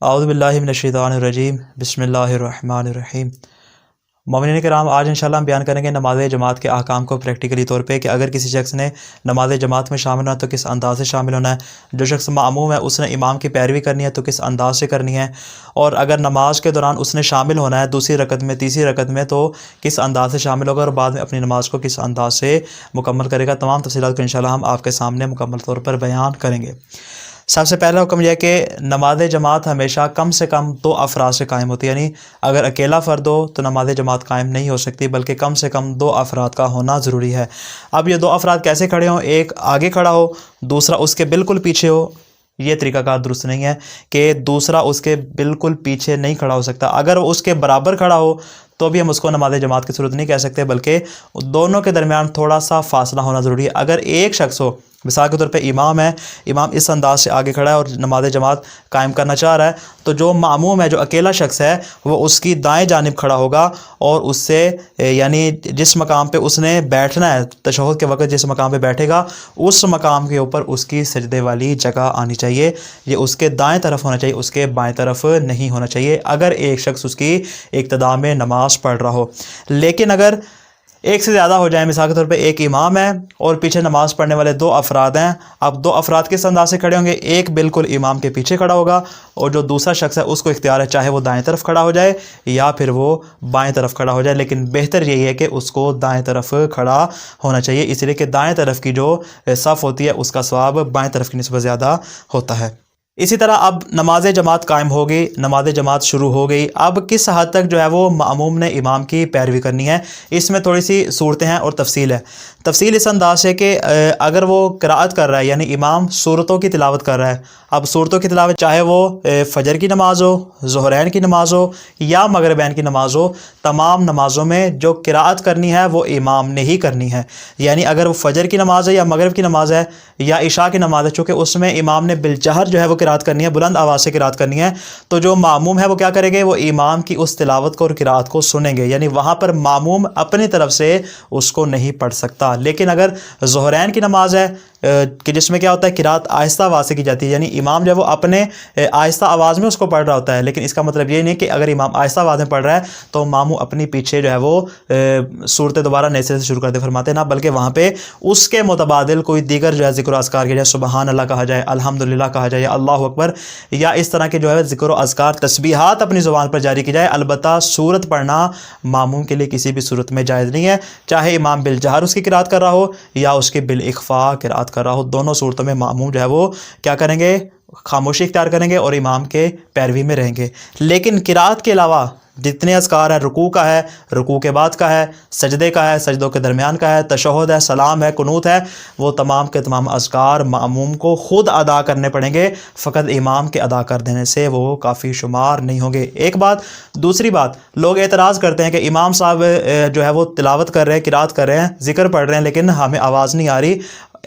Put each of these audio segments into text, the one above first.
اعوذ باللہ من الشیطان الرجیم بسم اللہ الرحمن الرحیم۔ مومنین کرام، آج انشاءاللہ ہم بیان کریں گے نماز جماعت کے احکام کو پریکٹیکلی طور پہ کہ اگر کسی شخص نے نماز جماعت میں شامل ہونا ہے تو کس انداز سے شامل ہونا ہے، جو شخص معموم ہے اس نے امام کی پیروی کرنی ہے تو کس انداز سے کرنی ہے، اور اگر نماز کے دوران اس نے شامل ہونا ہے دوسری رکعت میں تیسری رکعت میں تو کس انداز سے شامل ہوگا، اور بعد میں اپنی نماز کو کس انداز سے مکمل کرے گا۔ تمام تفصیلات کو انشاءاللہ ہم آپ کے سامنے مکمل طور پر بیان کریں گے۔ سب سے پہلا حکم یہ ہے کہ نماز جماعت ہمیشہ کم سے کم 2 افراد سے قائم ہوتی ہے، یعنی اگر اکیلا فرد ہو تو نماز جماعت قائم نہیں ہو سکتی، بلکہ کم سے کم 2 افراد کا ہونا ضروری ہے۔ اب یہ 2 افراد کیسے کھڑے ہوں، ایک آگے کھڑا ہو دوسرا اس کے بالکل پیچھے ہو، یہ طریقہ کار درست نہیں ہے کہ دوسرا اس کے بالکل پیچھے نہیں کھڑا ہو سکتا۔ اگر وہ اس کے برابر کھڑا ہو تو بھی ہم اس کو نماز جماعت کی صورت نہیں کہہ سکتے، بلکہ دونوں کے درمیان تھوڑا سا فاصلہ ہونا ضروری ہے۔ اگر ایک شخص ہو، مثال کے طور پہ امام ہے، امام اس انداز سے آگے کھڑا ہے اور نماز جماعت قائم کرنا چاہ رہا ہے، تو جو معموم ہے، جو اکیلا شخص ہے، وہ اس کی دائیں جانب کھڑا ہوگا اور اس سے یعنی جس مقام پہ اس نے بیٹھنا ہے تشہد کے وقت جس مقام پہ بیٹھے گا اس مقام کے اوپر اس کی سجدے والی جگہ آنی چاہیے، یہ اس کے دائیں طرف ہونا چاہیے، اس کے بائیں طرف نہیں ہونا چاہیے اگر ایک شخص اس کی ابتدا میں نماز پڑھ رہا ہو۔ لیکن اگر ایک سے زیادہ ہو جائے، مثال کے طور پہ ایک امام ہے اور پیچھے نماز پڑھنے والے 2 افراد ہیں، اب 2 افراد کس انداز سے کھڑے ہوں گے، ایک بالکل امام کے پیچھے کھڑا ہوگا اور جو دوسرا شخص ہے اس کو اختیار ہے چاہے وہ دائیں طرف کھڑا ہو جائے یا پھر وہ بائیں طرف کھڑا ہو جائے، لیکن بہتر یہی ہے کہ اس کو دائیں طرف کھڑا ہونا چاہیے، اس لیے کہ دائیں طرف کی جو صف ہوتی ہے اس کا ثواب بائیں طرف کی نسبت زیادہ ہوتا ہے۔ اسی طرح اب نماز جماعت قائم ہو گئی، نماز جماعت شروع ہو گئی، اب کس حد تک جو ہے وہ معموم نے امام کی پیروی کرنی ہے، اس میں تھوڑی سی صورتیں ہیں اور تفصیل ہے۔ تفصیل اس انداز ہے کہ اگر وہ قرأت کر رہا ہے یعنی امام صورتوں کی تلاوت کر رہا ہے، اب صورتوں کی تلاوت چاہے وہ فجر کی نماز ہو، ظہرین کی نماز ہو یا مغربین کی نماز ہو، تمام نمازوں میں جو قرأت کرنی ہے وہ امام نے ہی کرنی ہے، یعنی اگر وہ فجر کی نماز ہے یا مغرب کی نماز ہے یا عشاء کی نماز ہے، چونکہ اس میں امام نے بالجہر جو ہے وہ قرأت کرنی ہے، بلند آواز سے قرأت کرنی ہے، تو جو معموم ہے وہ کیا کریں گے، وہ امام کی اس تلاوت کو اور قرأت کو سنیں گے، یعنی وہاں پر معموم اپنی طرف سے اس کو نہیں پڑھ سکتا۔ لیکن اگر ظہرین کی نماز ہے کہ جس میں کیا ہوتا ہے قرأت آہستہ آواز سے کی جاتی ہے، یعنی امام جو وہ اپنے آہستہ آواز میں اس کو پڑھ رہا ہوتا ہے، لیکن اس کا مطلب یہ نہیں کہ اگر امام آہستہ آواز میں پڑھ رہا ہے تو ماموں اپنی پیچھے جو ہے وہ صورت دوبارہ نئے سے شروع کر دے، فرماتے نا، بلکہ وہاں پہ اس کے متبادل کوئی دیگر جو ہے ذکر و اذکار کیا جائے، سبحان اللہ کہا جائے، الحمدللہ کہا جائے یا اللہ اکبر، یا اس طرح کے جو ہے ذکر و اذکار تسبیحات اپنی زبان پر جاری کی جائے۔ البتہ سورت پڑھنا معموم کے لیے کسی بھی صورت میں جائز نہیں ہے، چاہے امام بالجہر اس کی قرأت کر رہا ہو یا اس کے بالاخفاء قرأت کر رہا ہو، دونوں صورتوں میں معموم جو ہے وہ کیا کریں گے، خاموشی اختیار کریں گے اور امام کے پیروی میں رہیں گے۔ لیکن قرأت کے علاوہ جتنے اذکار ہیں، رکوع کا ہے، رکوع کے بعد کا ہے، سجدے کا ہے، سجدوں کے درمیان کا ہے، تشہد ہے، سلام ہے، قنوت ہے، وہ تمام کے تمام اذکار معموم کو خود ادا کرنے پڑیں گے، فقط امام کے ادا کر دینے سے وہ کافی شمار نہیں ہوں گے۔ ایک بات۔ دوسری بات، لوگ اعتراض کرتے ہیں کہ امام صاحب جو ہے وہ تلاوت کر رہے ہیں، قرأت کر رہے ہیں، ذکر پڑھ رہے ہیں، لیکن ہمیں آواز نہیں آ رہی۔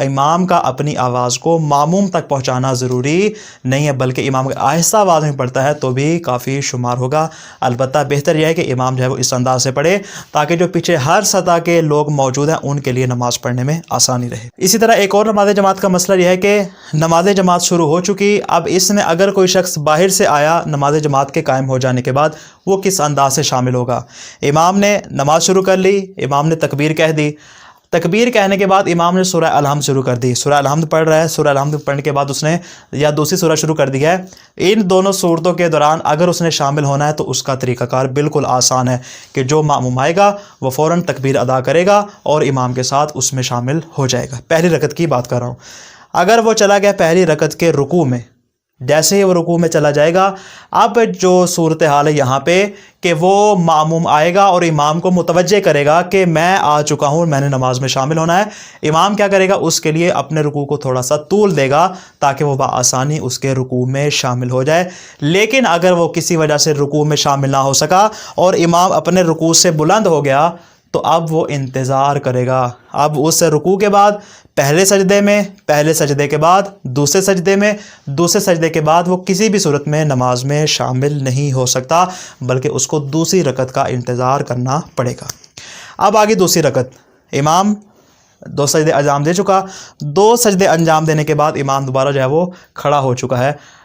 امام کا اپنی آواز کو معموم تک پہنچانا ضروری نہیں ہے، بلکہ امام آہستہ آواز میں پڑھتا ہے تو بھی کافی شمار ہوگا۔ البتہ بہتر یہ ہے کہ امام جو ہے وہ اس انداز سے پڑھے تاکہ جو پیچھے ہر سطح کے لوگ موجود ہیں ان کے لیے نماز پڑھنے میں آسانی رہے۔ اسی طرح ایک اور نماز جماعت کا مسئلہ یہ ہے کہ نماز جماعت شروع ہو چکی، اب اس میں اگر کوئی شخص باہر سے آیا نماز جماعت کے قائم ہو جانے کے بعد، وہ کس انداز سے شامل ہوگا۔ امام نے نماز شروع کر لی، امام نے تکبیر کہہ دی، تکبیر کہنے کے بعد امام نے سورہ الحمد شروع کر دی، سورہ الحمد پڑھ رہا ہے، سورہ الحمد پڑھنے کے بعد اس نے یا دوسری سورہ شروع کر دی ہے، ان دونوں صورتوں کے دوران اگر اس نے شامل ہونا ہے تو اس کا طریقہ کار بالکل آسان ہے کہ جو معموم آئے گا وہ فوراً تکبیر ادا کرے گا اور امام کے ساتھ اس میں شامل ہو جائے گا۔ پہلی رکعت کی بات کر رہا ہوں، اگر وہ چلا گیا پہلی رکعت کے رکوع میں، جیسے ہی وہ رکوع میں چلا جائے گا، اب جو صورتحال ہے یہاں پہ کہ وہ معموم آئے گا اور امام کو متوجہ کرے گا کہ میں آ چکا ہوں، میں نے نماز میں شامل ہونا ہے۔ امام کیا کرے گا، اس کے لیے اپنے رکوع کو تھوڑا سا طول دے گا تاکہ وہ بآسانی اس کے رکوع میں شامل ہو جائے۔ لیکن اگر وہ کسی وجہ سے رکوع میں شامل نہ ہو سکا اور امام اپنے رکوع سے بلند ہو گیا تو اب وہ انتظار کرے گا، اب اس رکوع کے بعد پہلے سجدے میں، پہلے سجدے کے بعد دوسرے سجدے میں، دوسرے سجدے کے بعد وہ کسی بھی صورت میں نماز میں شامل نہیں ہو سکتا، بلکہ اس کو دوسری رکعت کا انتظار کرنا پڑے گا۔ اب آگے دوسری رکعت، امام 2 سجدے انجام دے چکا، 2 سجدے انجام دینے کے بعد امام دوبارہ جو ہے وہ کھڑا ہو چکا ہے۔